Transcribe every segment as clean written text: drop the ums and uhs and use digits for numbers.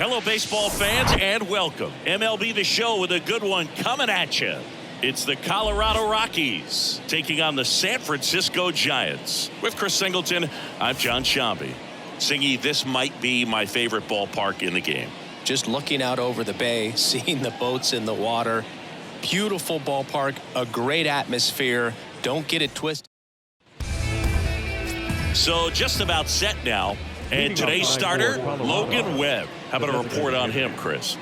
Hello, baseball fans, and welcome. MLB The Show with a good one coming at you. It's the Colorado Rockies taking on the San Francisco Giants. With Chris Singleton, I'm John Shambi. Singy, this might be my favorite ballpark in the game. Just looking out over the bay, seeing the boats in the water. Beautiful ballpark, a great atmosphere. Don't get it twisted. So just about set now. And today's starter, Logan Webb. How about a report on him, Chris?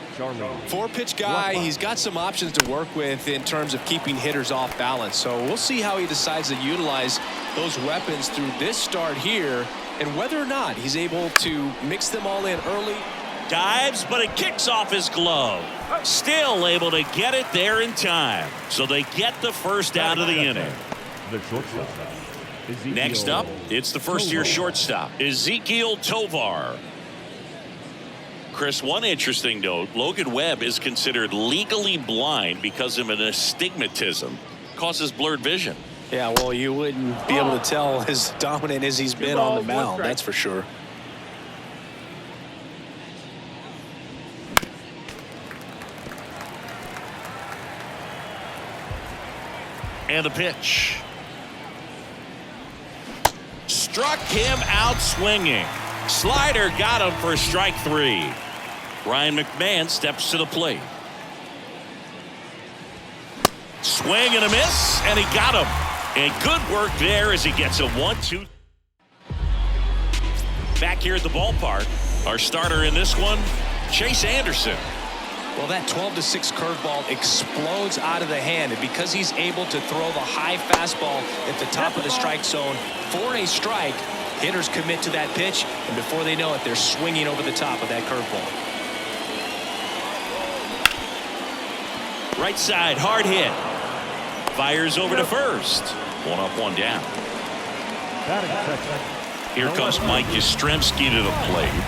Four-pitch guy. He's got some options to work with in terms of keeping hitters off balance. So we'll see how he decides to utilize those weapons through this start here and whether or not he's able to mix them all in early. Dives, but it kicks off his glove. Still able to get it there in time. So they get the first out of the inning. Next up, it's the first-year shortstop, Ezekiel Tovar. Chris, one interesting note, Logan Webb is considered legally blind because of an astigmatism. Causes blurred vision. Yeah, well, you wouldn't be able to tell as dominant as he's been on the mound, that's for sure. And the pitch. Struck him out swinging. Slider got him for strike three. Ryan McMahon steps to the plate. Swing and a miss, and he got him. And good work there as he gets a 1-2. Back here at the ballpark, our starter in this one, Chase Anderson. Well, that 12-6 curveball explodes out of the hand, and because he's able to throw the high fastball at the top of the strike zone for a strike, hitters commit to that pitch, and before they know it, they're swinging over the top of that curveball. Right side, hard hit. Fires over to first. One up, one down. Here comes Mike Yastrzemski to the plate.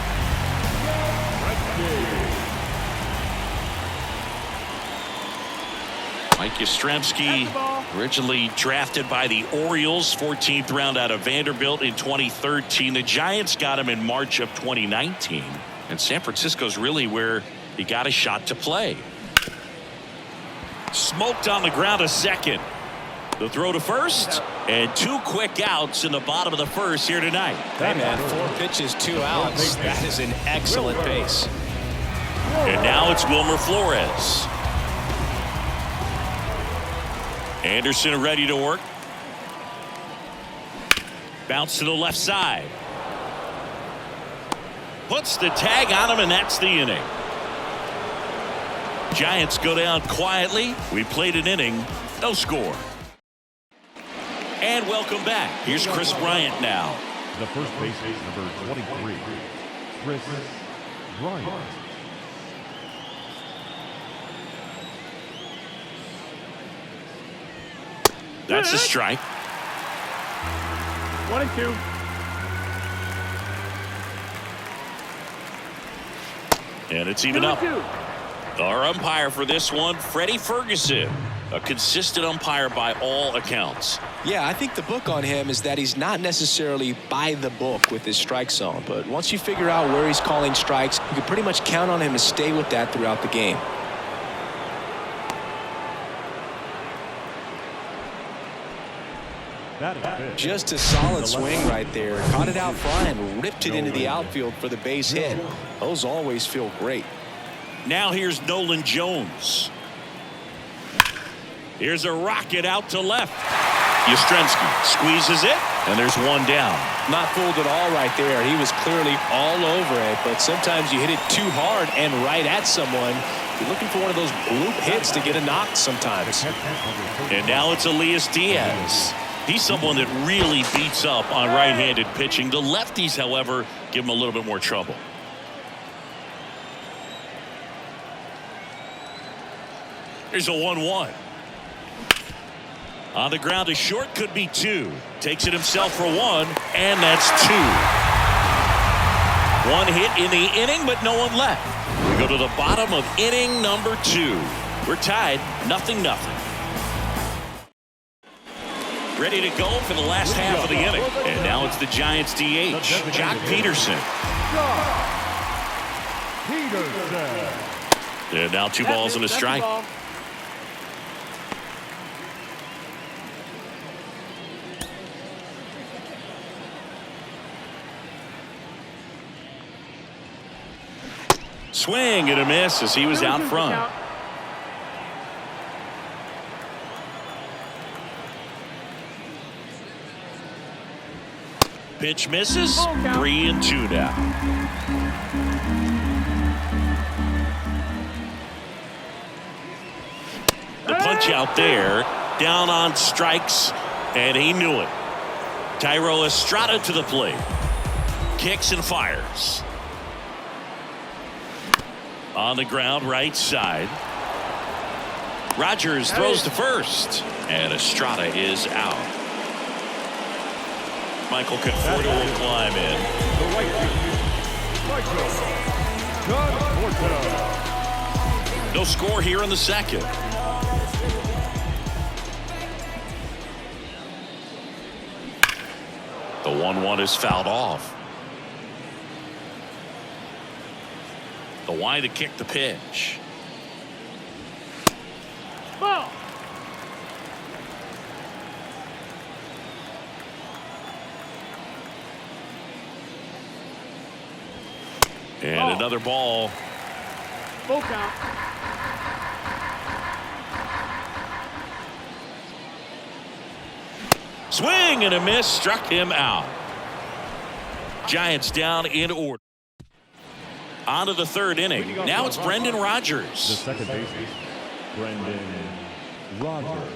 Mike Yastrzemski, originally drafted by the Orioles, 14th round out of Vanderbilt in 2013. The Giants got him in March of 2019. And San Francisco's really where he got a shot to play. Smoked on the ground a second. The throw to first, and two quick outs in the bottom of the first here tonight. Hey, man, 4 pitches, 2 outs. That is an excellent pace. And now it's Wilmer Flores. Anderson ready to work. Bounce to the left side. Puts the tag on him, and that's the inning. Giants go down quietly. We played an inning, no score. And welcome back. Here's Chris Bryant now. The first baseman, number 23, Chris Bryant. That's a strike. 1-2. And it's even up. Our umpire for this one, Freddie Ferguson. A consistent umpire by all accounts. Yeah, I think the book on him is that he's not necessarily by the book with his strike zone. But once you figure out where he's calling strikes, you can pretty much count on him to stay with that throughout the game. Just a solid swing right there. Caught it out front and ripped it into the outfield for the base hit. Those always feel great. Now here's Nolan Jones. Here's a rocket out to left. Yastrzemski squeezes it, and there's one down. Not fooled at all right there. He was clearly all over it, but sometimes you hit it too hard and right at someone. You're looking for one of those bloop hits to get a knock sometimes. And now it's Elias Diaz. He's someone that really beats up on right-handed pitching. The lefties, however, give him a little bit more trouble. Here's a 1-1. On the ground to short, could be 2. Takes it himself for 1, and that's 2. 1 hit in the inning, but no one left. We go to the bottom of inning number 2. We're tied, 0-0. Ready to go for the last half of the inning. And now it's the Giants DH, Jock Peterson. Peterson. And now 2 balls and a strike. Swing and a miss as he was out front. Pitch misses. 3-2 now. The punch out there, down on strikes, and he knew it. Thairo Estrada to the plate. Kicks and fires. On the ground, right side. Rogers throws to first, and Estrada is out. Michael Conforto will climb in. No score here in the second. The 1-1 is fouled off. The wide to kick the pitch. Ball. And another ball. Full count. Swing and a miss, struck him out. Giants down in order. On to the 3rd inning. Now it's Brendan The Rogers. second baseman, Brendan Rogers.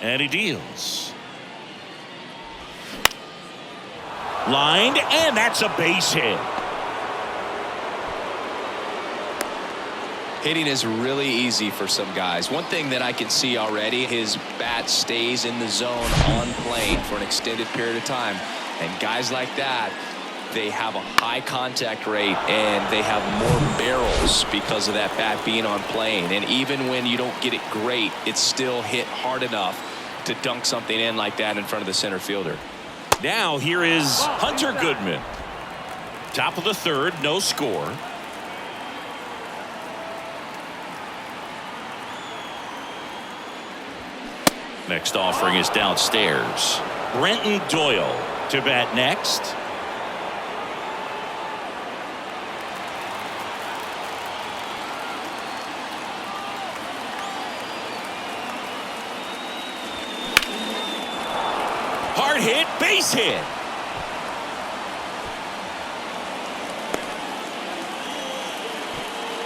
And he deals. Lined, and that's a base hit. Hitting is really easy for some guys. One thing that I can see already, his bat stays in the zone on plane for an extended period of time. And guys like that, they have a high contact rate and they have more barrels because of that bat being on plane. And even when you don't get it great, it's still hit hard enough to dunk something in like that in front of the center fielder. Now here is Hunter Goodman. Top of the 3rd, no score. Next offering is downstairs. Brenton Doyle to bat next. Hard hit, base hit.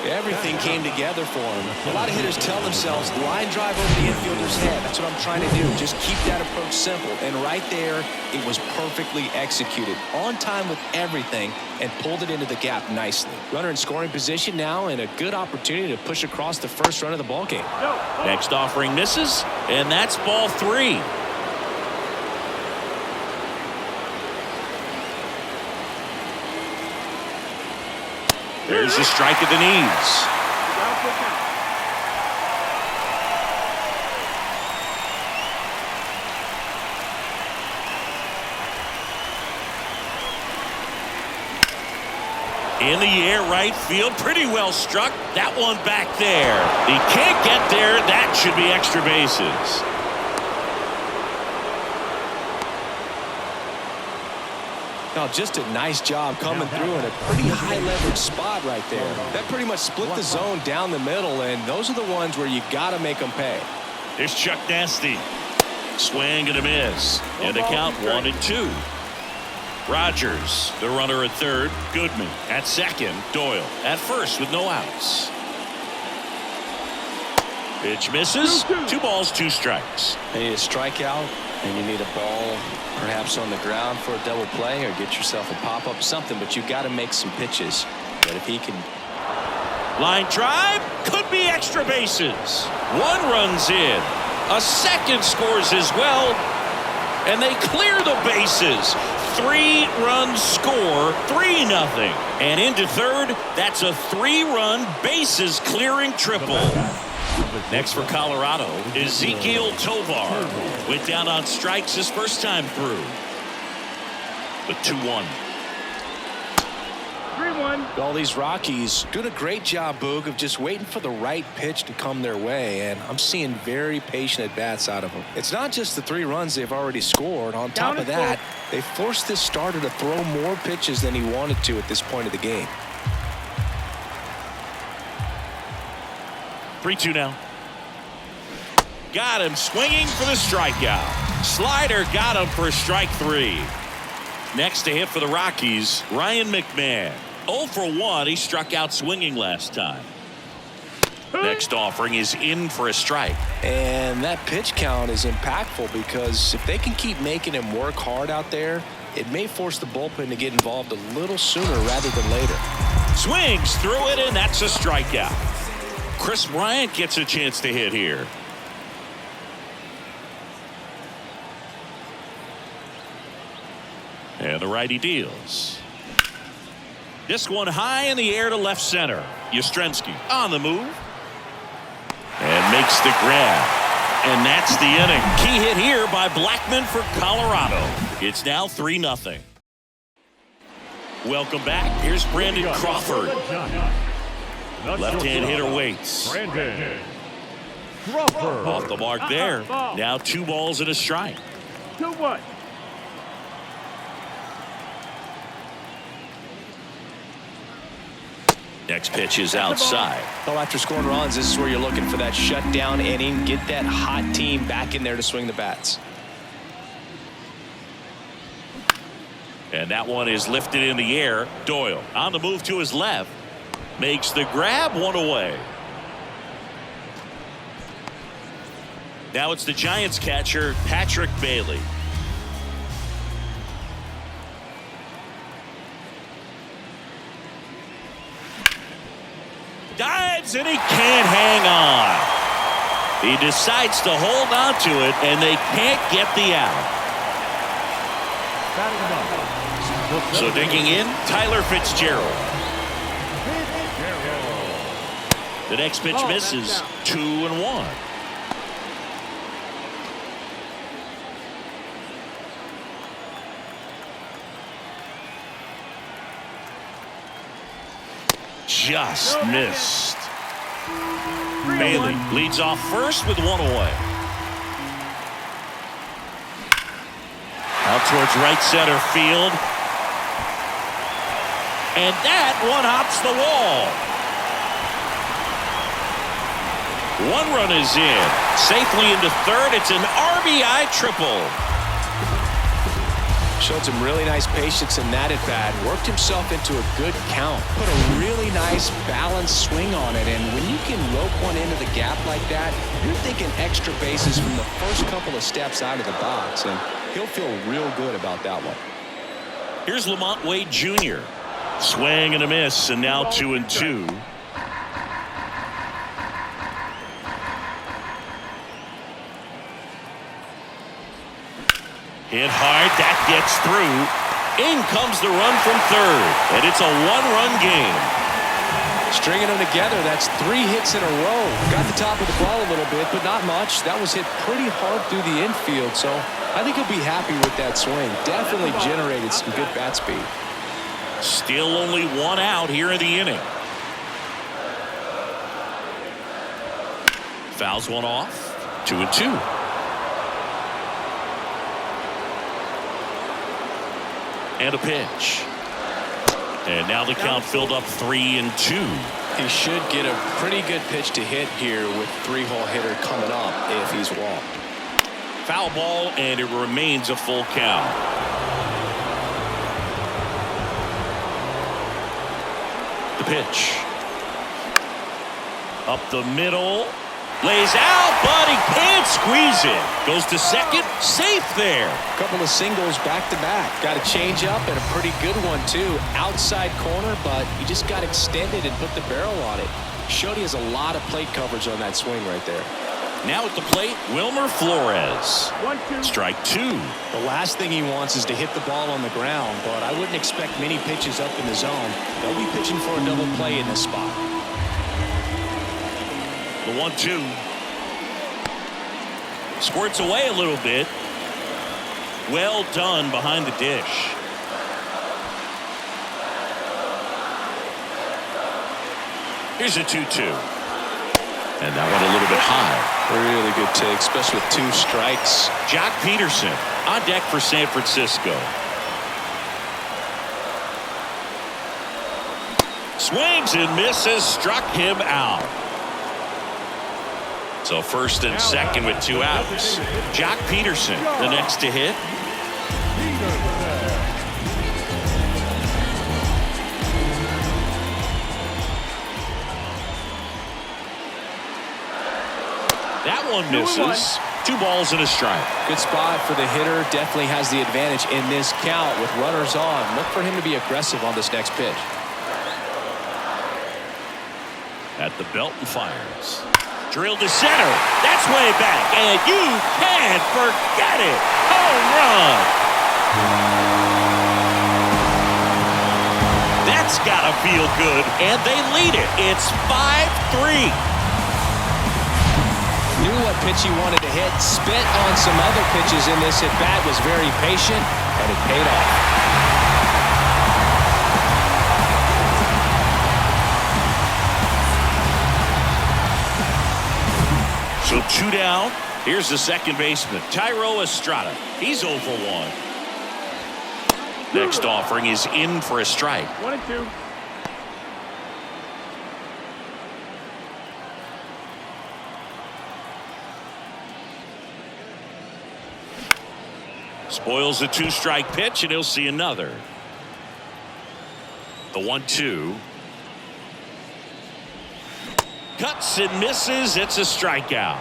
Everything came together for him. A lot of hitters tell themselves line drive over the infielder's head. That's what I'm trying to do. Just keep that approach simple. And right there, it was perfectly executed. On time with everything and pulled it into the gap nicely. Runner in scoring position now and a good opportunity to push across the first run of the ball game. Next offering misses, and that's ball 3. There's a strike at the knees. In the air, right field, pretty well struck. That one back there. He can't get there. That should be extra bases. Now, just a nice job coming through in a pretty high leverage spot right there. That pretty much split the zone down the middle, and those are the ones where you got to make them pay. Here's Chuck Nasty. Swing and a miss. And a count 1-2. Rogers, the runner at 3rd. Goodman at 2nd. Doyle at 1st with no outs. Pitch misses. 2 balls, 2 strikes. You need a strikeout, and you need a ball perhaps on the ground for a double play or get yourself a pop-up, something, but you got to make some pitches. But if he can... Line drive, could be extra bases. 1 runs in. A 2nd scores as well, and they clear the bases. 3-run score, 3-0. And into 3rd, that's a 3-run bases clearing triple. Next for Colorado, Ezequiel Tovar went down on strikes his first time through. The 2-1. 1. All these Rockies doing a great job, Boog, of just waiting for the right pitch to come their way, and I'm seeing very patient at-bats out of them. It's not just the 3 runs they've already scored. On top of that, they forced this starter to throw more pitches than he wanted to at this point of the game. 3-2 now. Got him swinging for the strikeout. Slider got him for strike 3. Next to hit for the Rockies, Ryan McMahon. 0 for 1. He struck out swinging last time. Next offering is in for a strike. And that pitch count is impactful because if they can keep making him work hard out there, it may force the bullpen to get involved a little sooner rather than later. Swings through it, and that's a strikeout. Chris Bryant gets a chance to hit here. And the righty deals. This one high in the air to left center. Yastrzemski on the move. And makes the grab. And that's the inning. Key hit here by Blackmon for Colorado. It's now 3-0. Welcome back. Here's Brandon Crawford. Left-hand hitter waits. Brandon Crawford. Off the mark there. Now 2 balls and a strike. 2-1. Next pitch is outside. Well, after scoring runs, this is where you're looking for that shutdown inning. Get that hot team back in there to swing the bats. And that one is lifted in the air. Doyle on the move to his left. Makes the grab, 1 away. Now it's the Giants catcher, Patrick Bailey. Dives and he can't hang on. He decides to hold on to it and they can't get the out. So digging in, Tyler Fitzgerald. The next pitch misses. 2-1. Just missed. Bailey leads off first with 1 away. Out towards right center field. And that one hops the wall. 1 run is in. Safely into third. It's an RBI triple. Showed some really nice patience in that at-bat. Worked himself into a good count. Put a really nice balanced swing on it. And when you can rope one into the gap like that, you're thinking extra bases from the first couple of steps out of the box. And he'll feel real good about that one. Here's Lamont Wade Jr. Swing and a miss, and now 2-2. Hit hard, that gets through. In comes the run from third, and it's a 1-run game. Stringing them together, that's 3 hits in a row. Got the top of the ball a little bit, but not much. That was hit pretty hard through the infield, so I think he'll be happy with that swing. Definitely generated some good bat speed. Still only 1 out here in the inning. Fouls one off. 2-2. And a pitch. And now the count filled up 3-2. He should get a pretty good pitch to hit here with 3-hole hitter coming up if he's walked. Foul ball, and it remains a full count. The pitch. Up the middle. Lays out, but he can't squeeze it. Goes to second, safe there. A couple of singles back-to-back. Got a change-up and a pretty good one, too. Outside corner, but he just got extended and put the barrel on it. Showed he has a lot of plate coverage on that swing right there. Now at the plate, Wilmer Flores. 1-2. Strike 2. The last thing he wants is to hit the ball on the ground, but I wouldn't expect many pitches up in the zone. They'll be pitching for a double play in this spot. The 1-2. Squirts away a little bit. Well done behind the dish. Here's a 2-2. And that went a little bit high. Really good take, especially with 2 strikes. Jock Peterson on deck for San Francisco. Swings and misses, struck him out. So first and second with 2 outs. Jock Peterson, the next to hit. That one misses. 2 balls and a strike. Good spot for the hitter. Definitely has the advantage in this count with runners on. Look for him to be aggressive on this next pitch. At the belt and fires. Drilled to center. That's way back. And you can't forget it. Home run. That's got to feel good. And they lead it. It's 5-3. Knew what pitch he wanted to hit. Spit on some other pitches in this at bat. Was very patient. And it paid off. So 2 down. Here's the second baseman, Tyro Estrada. He's 0 for 1. Next offering is in for a strike. 1-2. Spoils the 2-strike pitch, and he'll see another. The 1-2. Cuts and misses. It's a strikeout.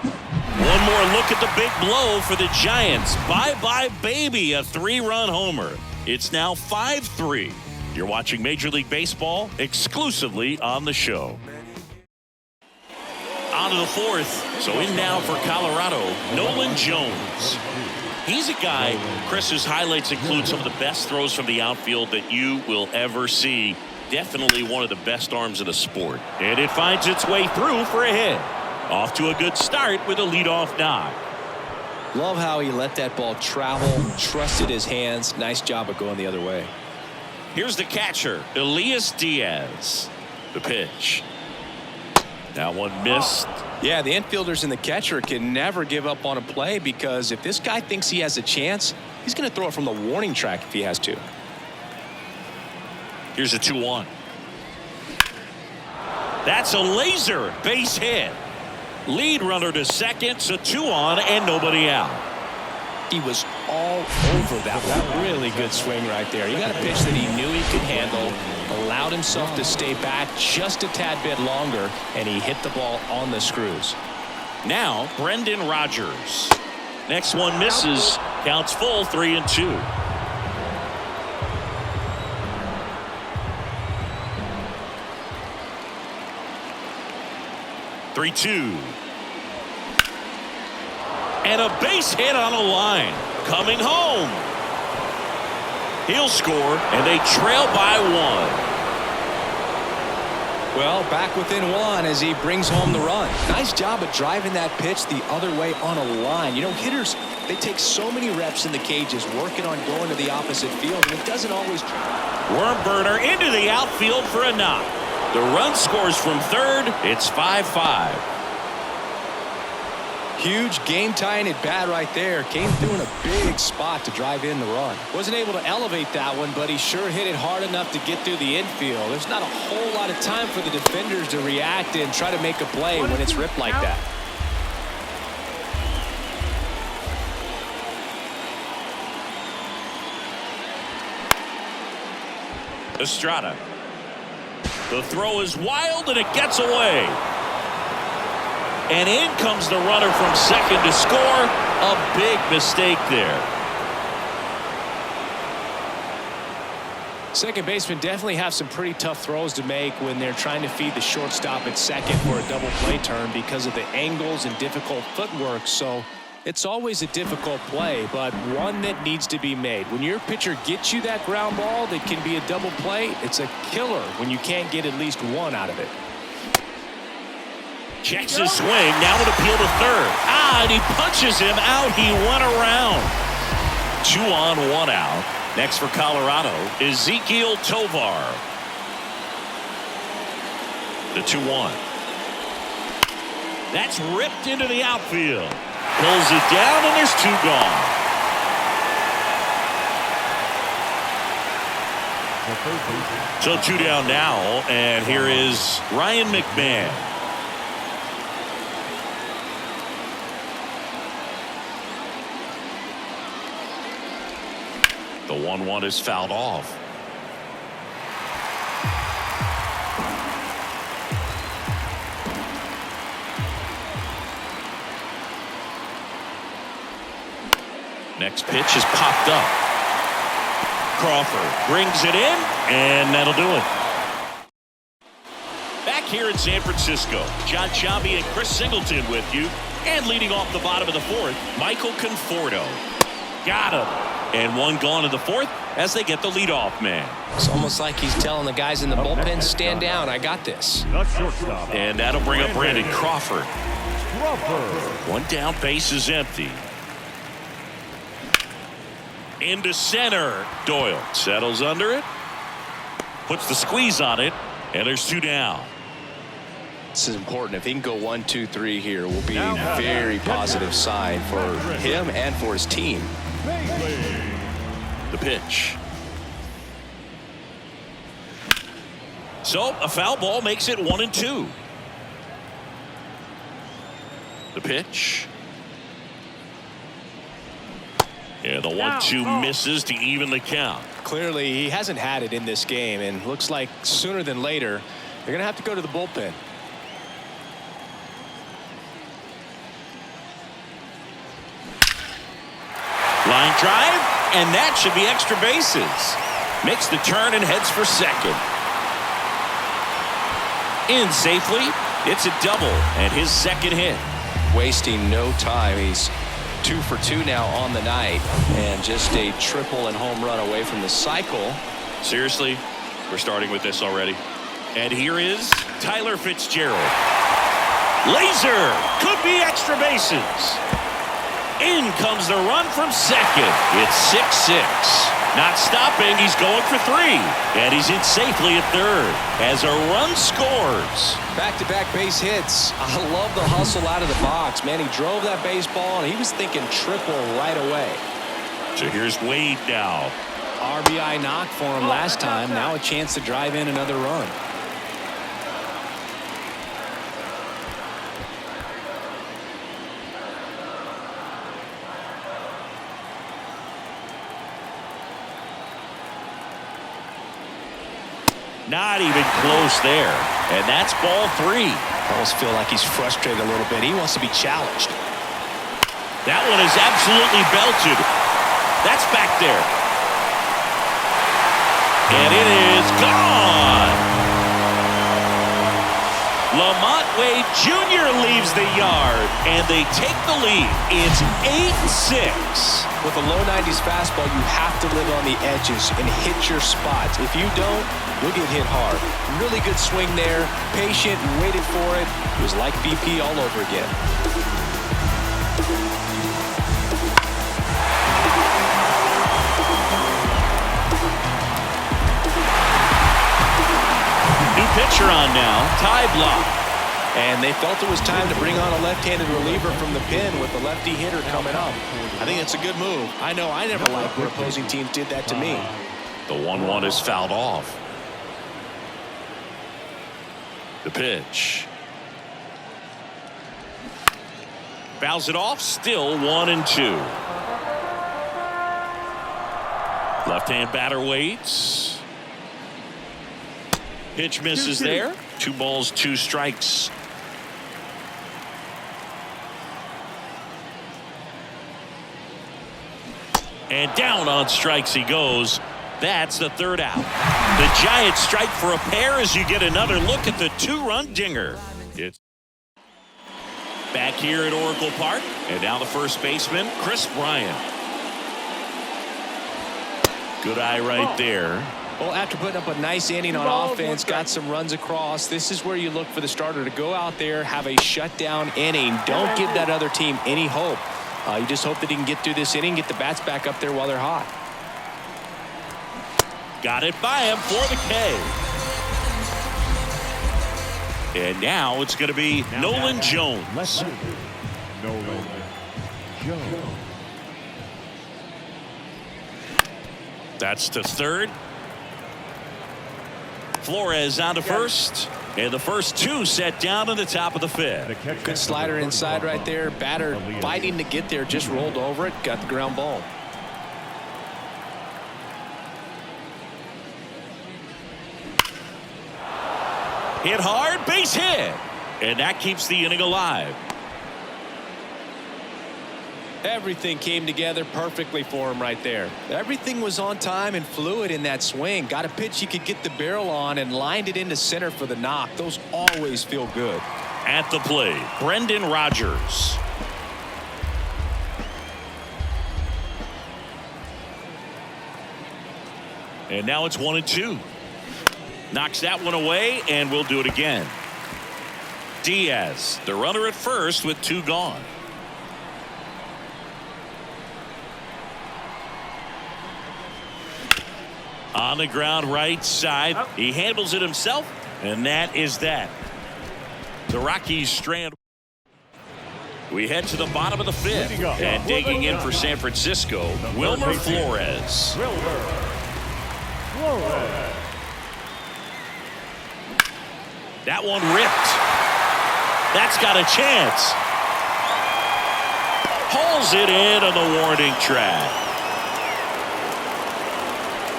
One more look at the big blow for the Giants. Bye-bye, baby. A 3-run homer. It's now 5-3. You're watching Major League Baseball exclusively on the show. On to the 4th. So in now for Colorado, Nolan Jones. He's a guy, Chris, whose highlights include some of the best throws from the outfield that you will ever see. Definitely one of the best arms in the sport. And it finds its way through for a hit. Off to a good start with a leadoff knock. Love how he let that ball travel, trusted his hands. Nice job of going the other way. Here's the catcher, Elias Diaz. The pitch. That one missed. Yeah, the infielders and the catcher can never give up on a play, because if this guy thinks he has a chance, he's going to throw it from the warning track if he has to. Here's a 2-1. That's a laser base hit. Lead runner to second, so 2 on and nobody out. He was all over that really good swing right there. He got a pitch that he knew he could handle, allowed himself to stay back just a tad bit longer, and he hit the ball on the screws. Now Brendan Rodgers. Next one misses. Counts full, 3-2. And a base hit on a line. Coming home. He'll score, and they trail by 1. Well, back within 1 as he brings home the run. Nice job of driving that pitch the other way on a line. You know, hitters, they take so many reps in the cages working on going to the opposite field, and it doesn't always. Worm burner into the outfield for a knock. The run scores from third. It's 5-5. Huge game-tying at bat right there. Came through in a big spot to drive in the run. Wasn't able to elevate that one, but he sure hit it hard enough to get through the infield. There's not a whole lot of time for the defenders to react and try to make a play when it's ripped like that. Estrada. The throw is wild, and it gets away. And in comes the runner from second to score. A big mistake there. Second basemen definitely have some pretty tough throws to make when they're trying to feed the shortstop at second for a double play turn because of the angles and difficult footwork. So it's always a difficult play, but one that needs to be made. When your pitcher gets you that ground ball that can be a double play, it's a killer when you can't get at least one out of it. Checks his swing. Now an appeal to third. And he punches him out. He went around. 2 on, 1 out. Next for Colorado, Ezequiel Tovar. The 2-1. That's ripped into the outfield. Pulls it down, and there's 2 gone. So 2 down now, and here is Ryan McMahon. The 1-1 is fouled off. Next pitch is popped up. Crawford brings it in, and that'll do it. Back here in San Francisco, John Sciambi and Chris Singleton with you. And leading off the bottom of the 4th, Michael Conforto. Got him. And 1 gone in the 4th as they get the leadoff man. It's almost like he's telling the guys in the bullpen, stand down, I got this. And that'll bring up Brandon Crawford. 1 down, base is empty. Into center. Doyle settles under it. Puts the squeeze on it. And there's 2 down. This is important. If he can go 1, 2, 3 here, will be a very positive sign for him and for his team. The pitch. So a foul ball makes it 1-2. The pitch. Yeah, the 1-2 misses to even the count. Clearly, he hasn't had it in this game, and looks like sooner than later, they're going to have to go to the bullpen. Line drive, and that should be extra bases. Makes the turn and heads for second. In safely, it's a double, and his second hit. Wasting no time. He's 2 for 2 now on the night, and just a triple and home run away from the cycle. Seriously, we're starting with this already. And here is Tyler Fitzgerald. Laser, could be extra bases. In comes the run from second. It's 6-6. Not stopping, he's going for 3. And he's in safely at third as a run scores. Back-to-back base hits. I love the hustle out of the box. Man, he drove that baseball, and he was thinking triple right away. So here's Wade now. RBI knock for him last time. Now a chance to drive in another run. Not even close there. And that's ball 3. I almost feel like he's frustrated a little bit. He wants to be challenged. That one is absolutely belted. That's back there. And it is gone. Lamont Wade Jr. leaves the yard, and they take the lead. It's 8-6. With a low 90s fastball, you have to live on the edges and hit your spots. If you don't, you'll get hit hard. Really good swing there. Patient and waited for it. It was like BP all over again. New pitcher on now. Tie block. And they felt it was time to bring on a left-handed reliever from the pen with the lefty hitter coming up. I think it's a good move. I know I never liked when opposing teams did that to me. The 1-1 is fouled off. The pitch. Fouls it off. Still 1-2. Left-hand batter waits. Pitch misses there. 2 balls, 2 strikes. And down on strikes he goes. That's the 3rd out. The Giants strike for a pair as you get another look at the 2-run dinger. It's back here at Oracle Park. And now the first baseman, Chris Bryant. Good eye right there. Well, after putting up a nice inning on offense, got some runs across, this is where you look for the starter to go out there, have a shutdown inning. Don't give that other team any hope. You just hope that he can get through this inning, get the bats back up there while they're hot. Got it by him for the K. And now it's going to be Nolan Jones. Left fielder, Nolan Jones. That's to third. Flores on to first. And the first two set down in the top of the fifth. Good slider inside right there. Batter fighting to get there, just rolled over it, got the ground ball. Hit hard, base hit. And that keeps the inning alive. Everything came together perfectly for him right there. Everything was on time and fluid in that swing. Got a pitch he could get the barrel on and lined it into center for the knock. Those always feel good. At the plate, Brendan Rodgers. And now it's 1-2. Knocks that one away, and we'll do it again. Diaz, the runner at first with two gone. On the ground right side. He handles it himself, and that is that. The Rockies strand. We head to the bottom of the fifth, and digging in for San Francisco, Wilmer Flores. That one ripped. That's got a chance. Hauls it in on the warning track.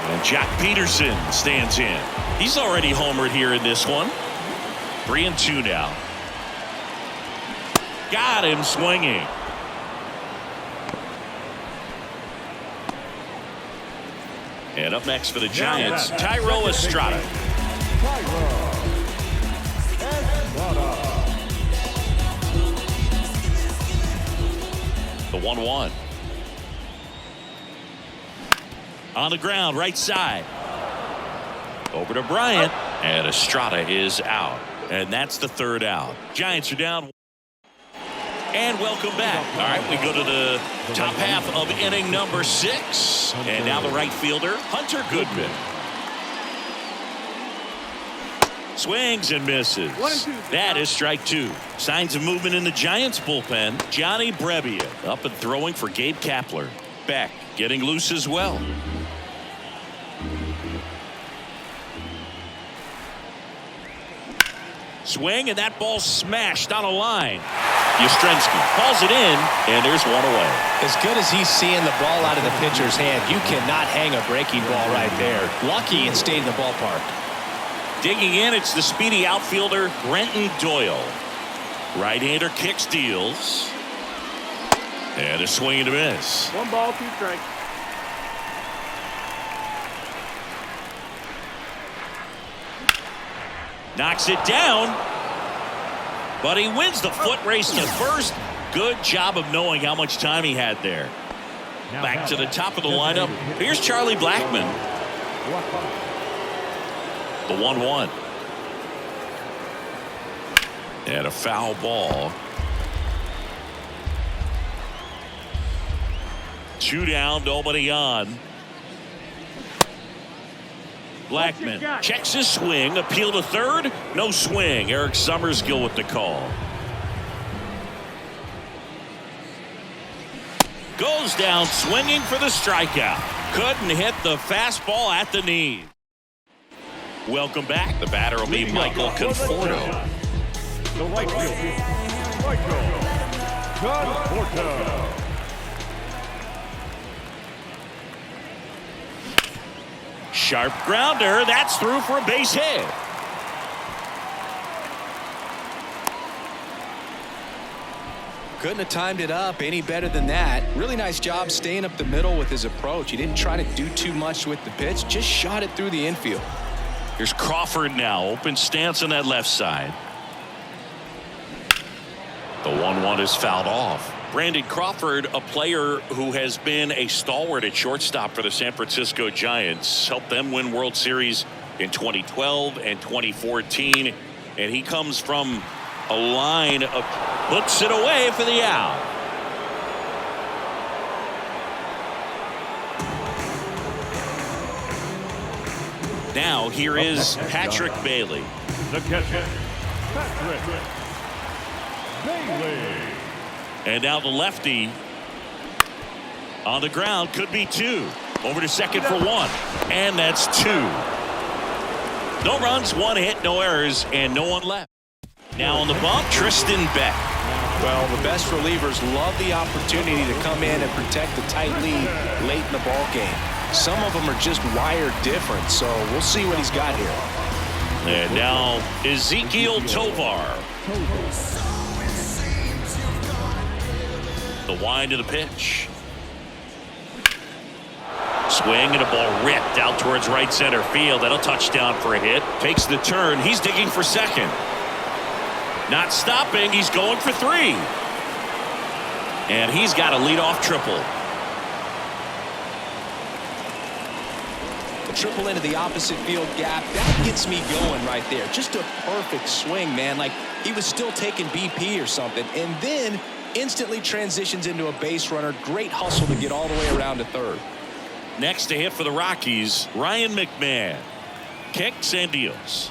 And Jack Peterson stands in. He's already homered here in this one. 3-2 now. Got him swinging. And up next for the Giants, Thairo Estrada. The 1-1. On the ground, right side. Over to Bryant, and Estrada is out. And that's the third out. Giants are down. And welcome back. All right, we go to the top half of inning number 6. And now the right fielder, Hunter Goodman. Swings and misses. That is strike 2. Signs of movement in the Giants bullpen. Johnny Brebbia up and throwing for Gabe Kapler. Beck getting loose as well. Swing, and that ball smashed on a line. Yastrzemski calls it in, and there's one away. As good as he's seeing the ball out of the pitcher's hand, you cannot hang a breaking ball right there. Lucky it stayed in the ballpark. Digging in, it's the speedy outfielder, Brenton Doyle. Right-hander kicks, deals. And a swing and a miss. 1 ball, 2 strikes. Knocks it down, but he wins the foot race to first. Good job of knowing how much time he had there. Back to the top of the lineup. Here's Charlie Blackmon. The 1-1. And a foul ball. 2 down, nobody on. Blackmon checks his swing, appeal to third, no swing. Eric Summerskill with the call. Goes down swinging for the strikeout. Couldn't hit the fastball at the knee. Welcome back. The batter will be Michael Conforto. The right fielder, Michael Conforto. Sharp grounder. That's through for a base hit. Couldn't have timed it up any better than that. Really nice job staying up the middle with his approach. He didn't try to do too much with the pitch, just shot it through the infield. Here's Crawford now. Open stance on that left side. The 1-1 is fouled off. Brandon Crawford, a player who has been a stalwart at shortstop for the San Francisco Giants, helped them win World Series in 2012 and 2014. And he comes from a line of puts it away for the out. Now here is Patrick Bailey. The catcher, And now the lefty on the ground, could be two. Over to second for one, and that's two. No runs, one hit, no errors, and no one left. Now on the bump, Tristan Beck. Well, the best relievers love the opportunity to come in and protect the tight lead late in the ball game. Some of them are just wired different, so we'll see what he's got here. And now Ezekiel Tovar. The wind of the pitch. Swing and a ball ripped out towards right center field. That'll touchdown for a hit. Takes the turn. He's digging for second. Not stopping. He's going for three. And he's got a leadoff triple. A triple into the opposite field gap. That gets me going right there. Just a perfect swing, man. Like he was still taking BP or something. And then instantly transitions into a base runner. Great hustle to get all the way around to third. Next to hit for the Rockies, Ryan McMahon. Kicks and deals.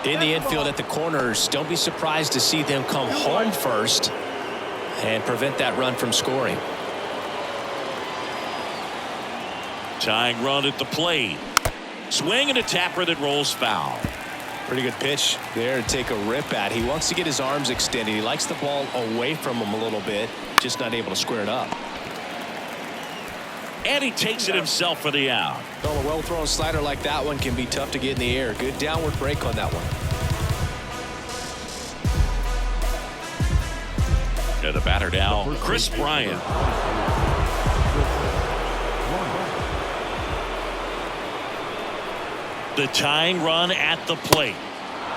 In the infield at the corners, don't be surprised to see them come home first and prevent that run from scoring. Tying run at the plate. Swing and a tapper that rolls foul. Pretty good pitch there to take a rip at. He wants to get his arms extended. He likes the ball away from him a little bit, just not able to square it up. And he takes it himself for the out. Well, a well-thrown slider like that one can be tough to get in the air. Good downward break on that one. And the batter now, Chris Bryant. The tying run at the plate.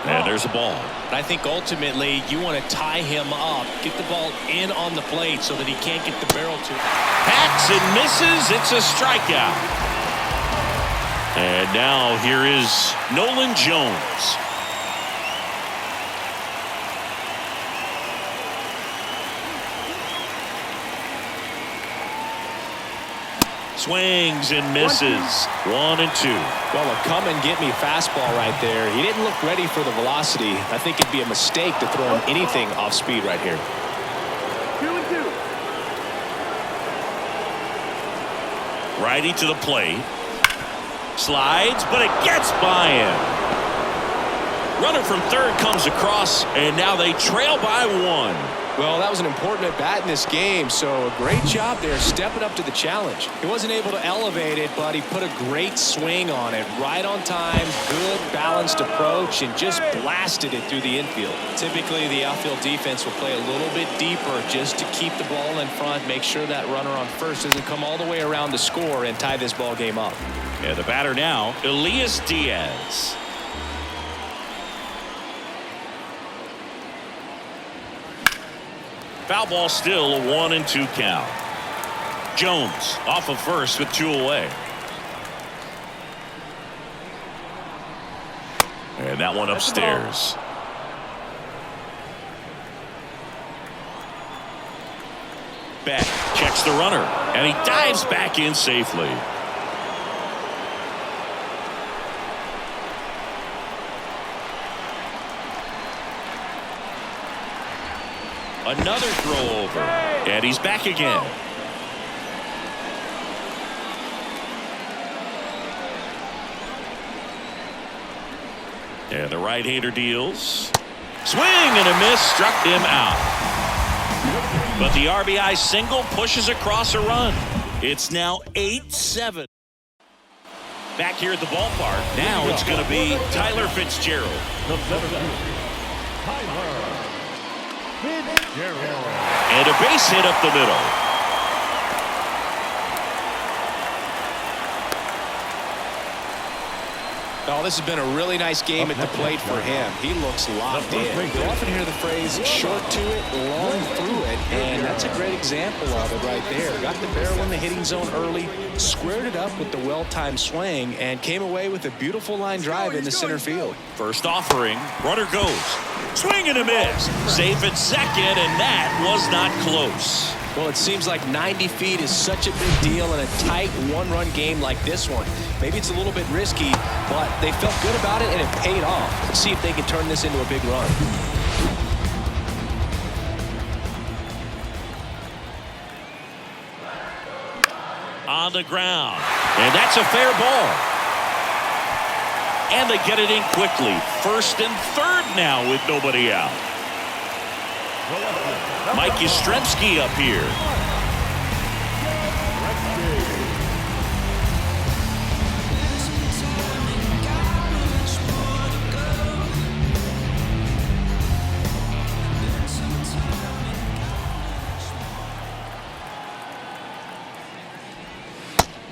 And there's a ball. I think ultimately you want to tie him up, get the ball in on the plate so that he can't get the barrel to it. Hacks and misses. It's a strikeout. And now here is Nolan Jones. Swings and misses. 1 and 2. Well, a come and get me fastball right there. He didn't look ready for the velocity. I think it'd be a mistake to throw him anything off speed right here. 2 and 2. Righty to the plate. Slides, but it gets by him. Runner from third comes across, and now they trail by 1. Well, that was an important at-bat in this game, so a great job there stepping up to the challenge. He wasn't able to elevate it, but he put a great swing on it. Right on time, good balanced approach, and just blasted it through the infield. Typically, the outfield defense will play a little bit deeper just to keep the ball in front, make sure that runner on first doesn't come all the way around to score and tie this ball game up. And the batter now, Elias Diaz. Foul ball still, a 1 and 2 count. Jones off of first with 2 away. And that one upstairs. Beck checks the runner, and he dives back in safely. Another throw over, and he's back again. And the right-hander deals. Swing and a miss, struck him out. But the RBI single pushes across a run. It's now 8-7. Back here at the ballpark, now it's going to be Tyler Fitzgerald. And a base hit up the middle. Oh, this has been a really nice game at the plate for him. He looks locked in. You'll often hear the phrase short to it, long through it, and that's a great example of it right there. Got the barrel in the hitting zone early, squared it up with the well-timed swing, and came away with a beautiful line drive in the center field. First offering, runner goes. Swing and a miss. Safe at second, and that was not close. Well, it seems like 90 feet is such a big deal in a tight one-run game like this one. Maybe it's a little bit risky, but they felt good about it and it paid off. Let's see if they can turn this into a big run. On the ground, and that's a fair ball. And they get it in quickly. First and third now with nobody out. Mike Yastrzemski up here.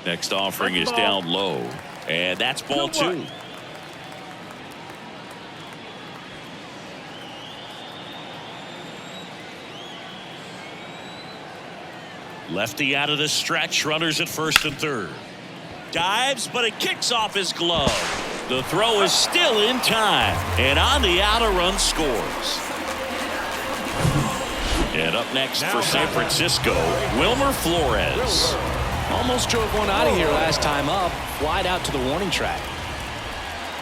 Next offering is down low, and that's ball 2. Lefty out of the stretch, runners at first and third. Dives, but it kicks off his glove. The throw is still in time, and on the out, a run scores. And up next for San Francisco, Wilmer Flores. Almost drove one out of here last time up. Wide out to the warning track.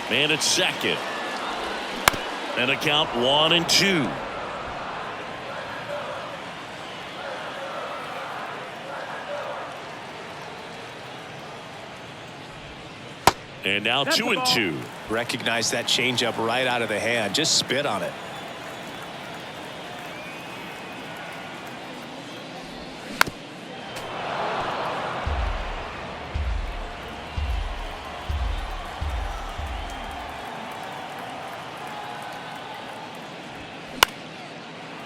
Man at second. And a count 1-2. And now 2-2. Recognize that changeup right out of the hand. Just spit on it.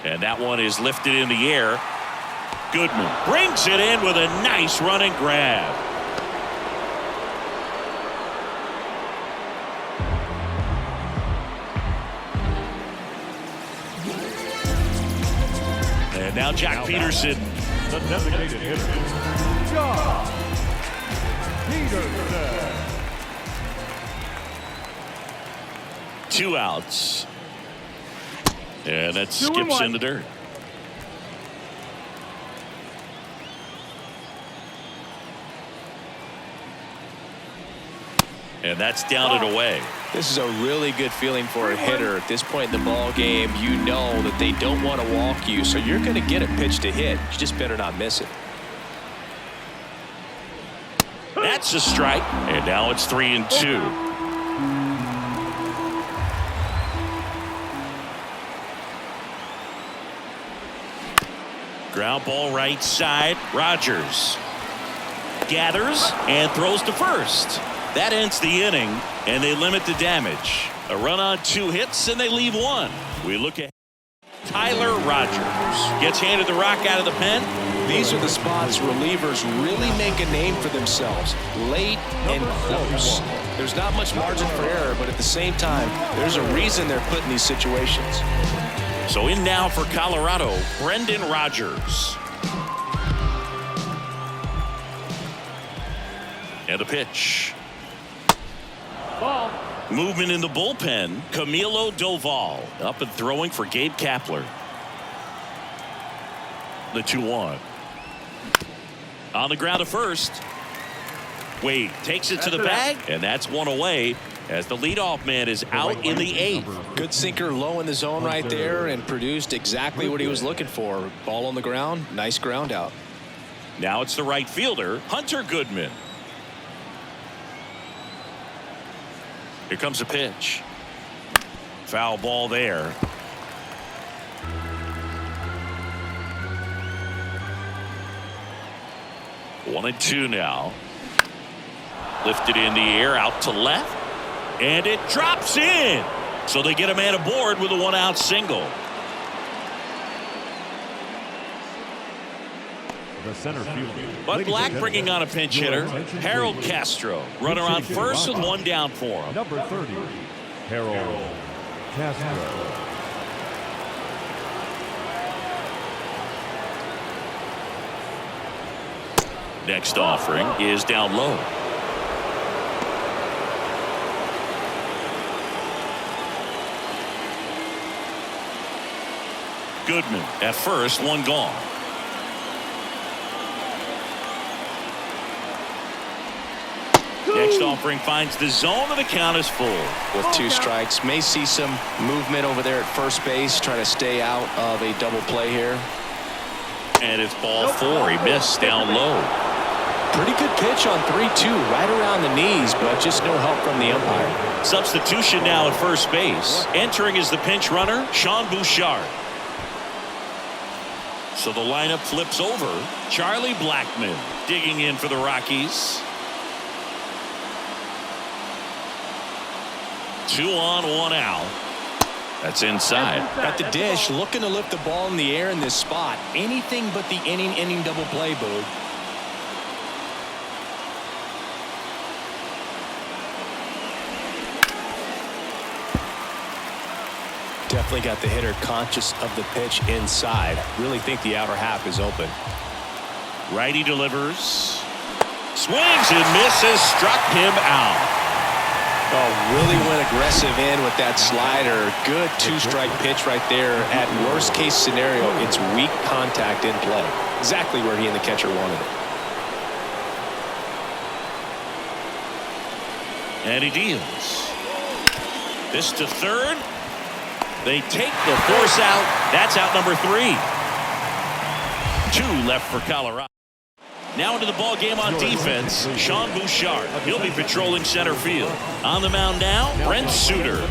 And that one is lifted in the air. Goodman brings it in with a nice running grab. And now Jack Peterson. The designated hitter, Jack Peterson. 2 outs. And that skips in the dirt. And that's down and away. This is a really good feeling for a hitter. At this point in the ball game, you know that they don't want to walk you, so you're going to get a pitch to hit. You just better not miss it. That's a strike. And now it's 3-2. Ground ball right side. Rogers gathers and throws to first. That ends the inning, and they limit the damage. A run on 2 hits, and they leave 1. We look at Tyler Rogers. Gets handed the rock out of the pen. These are the spots relievers really make a name for themselves. Late and close. There's not much margin for error, but at the same time, there's a reason they're put in these situations. So in now for Colorado, Brendan Rodgers. And a pitch. Ball. Movement in the bullpen. Camilo Doval up and throwing for Gabe Kapler. The 2-1. On the ground to first. Wade takes it to the bag, and that's 1 away as the leadoff man is out in the 8th. Good sinker low in the zone right there and produced exactly what he was looking for. Ball on the ground. Nice ground out. Now it's the right fielder, Hunter Goodman. Here comes a pitch. Foul ball there. One and two now. Lifted in the air out to left. And it drops in. So they get a man aboard with a 1-out single. The center fielder. But Black bringing on a pinch hitter, Harold Castro. Runner on first with 1 down for him. Number 30, Harold Castro. Next offering is down low. Goodman at first, 1 gone. Next offering finds the zone, and the count is full. With 2 strikes, may see some movement over there at first base, trying to stay out of a double play here. And it's ball 4. He missed down low. Pretty good pitch on 3-2, right around the knees, but just no help from the umpire. Substitution now at first base. Entering is the pinch runner, Sean Bouchard. So the lineup flips over. Charlie Blackmon digging in for the Rockies. 2 on, 1 out. That's inside. At the dish, looking to lift the ball in the air in this spot. Anything but the inning double play, Boog. Definitely got the hitter conscious of the pitch inside. Really think the outer half is open. Righty delivers. Swings and misses. Struck him out. Oh, really went aggressive in with that slider. Good 2-strike pitch right there. At worst case scenario, it's weak contact in play. Exactly where he and the catcher wanted it. And he deals. This to third. They take the force out. That's out number 3. 2 left for Colorado. Now into the ball game on defense, Sean Bouchard. He'll be patrolling center field. On the mound now, Brent Suter.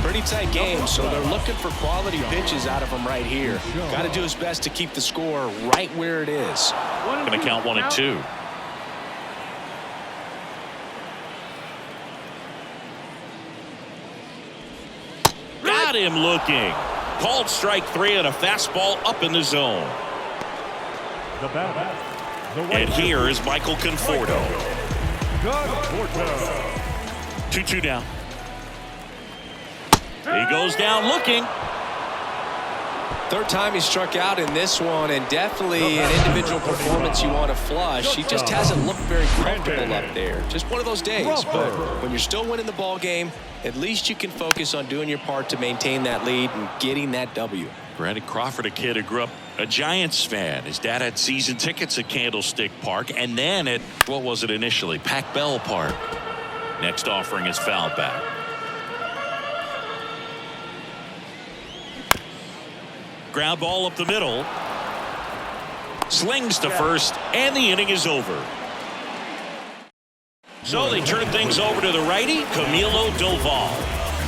Pretty tight game, so they're looking for quality pitches out of him right here. Got to do his best to keep the score right where it is. Going to count 1 and 2. Got him looking. Called strike 3 and a fastball up in the zone. And here is Michael Conforto. 2-2 down. He goes down looking. Third time he struck out in this one, and definitely an individual performance you want to flush. He just hasn't looked very comfortable up there. Just one of those days. But when you're still winning the ball game, at least you can focus on doing your part to maintain that lead and getting that W. Brandon Crawford, a kid who grew up a Giants fan. His dad had season tickets at Candlestick Park and then at, what was it initially, Pac Bell Park. Next offering is fouled back. Ground ball up the middle. Slings to first, and the inning is over. So they turn things over to the righty, Camilo Doval.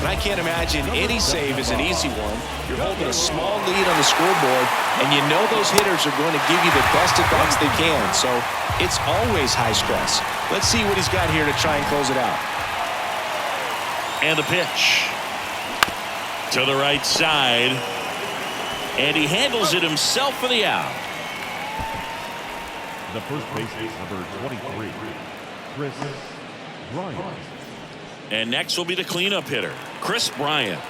And I can't imagine any save is an easy one. You're holding a small lead on the scoreboard, and you know those hitters are going to give you the best advice they can. So it's always high stress. Let's see what he's got here to try and close it out. And the pitch to the right side. And he handles it himself for the out. The first baseman, number 23, Chris Bryant. And next will be the cleanup hitter, Chris Bryant.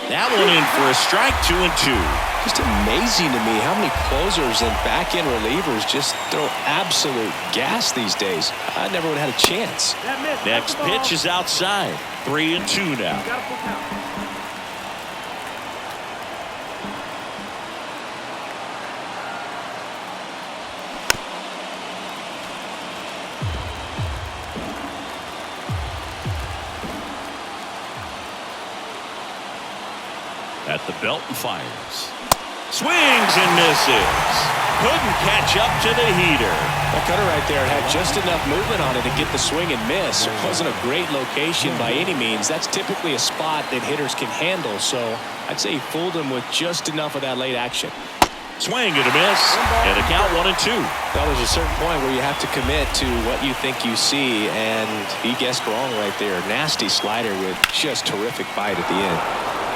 That one in for a strike, 2-2. Just amazing to me how many closers and back-end relievers just throw absolute gas these days. I never would have had a chance. Next pitch is outside. 3-2 now. At the belt and fires. Swings and misses. Couldn't catch up to the heater. That cutter right there had just enough movement on it to get the swing and miss. It wasn't a great location by any means. That's typically a spot that hitters can handle. So I'd say he fooled him with just enough of that late action. Swing and a miss. And a count 1-2. Well, there's a certain point where you have to commit to what you think you see. And he guessed wrong right there. Nasty slider with just terrific bite at the end.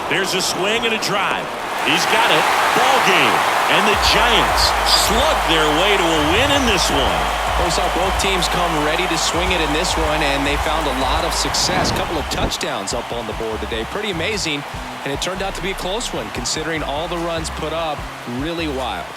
There's a swing and a drive. He's got it. Ball game. And the Giants slug their way to a win in this one. We saw both teams come ready to swing it in this one, and they found a lot of success. A couple of touchdowns up on the board today. Pretty amazing, and it turned out to be a close one, considering all the runs put up. Really wild.